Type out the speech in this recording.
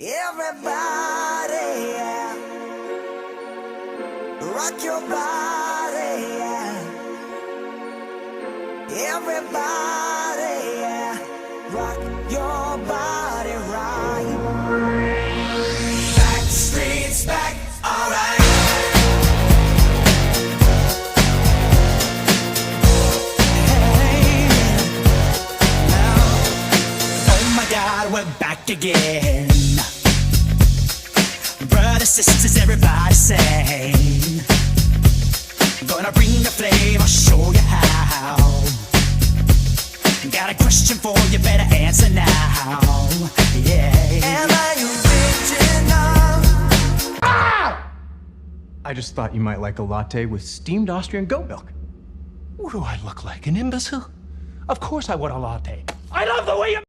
Everybody, yeah. Rock your body, yeah. Everybody, yeah. Rock your body right. Backstreet's back, alright. Hey, now, oh my God, we're back again. Brothers, sisters, everybody sing. Gonna bring the flame, I'll show you how. Got a question for you, better answer now. Yeah. Am I original? Ah! I just thought you might like a latte with steamed Austrian goat milk. What do I look like, an imbecile? Of course I want a latte. I love the way you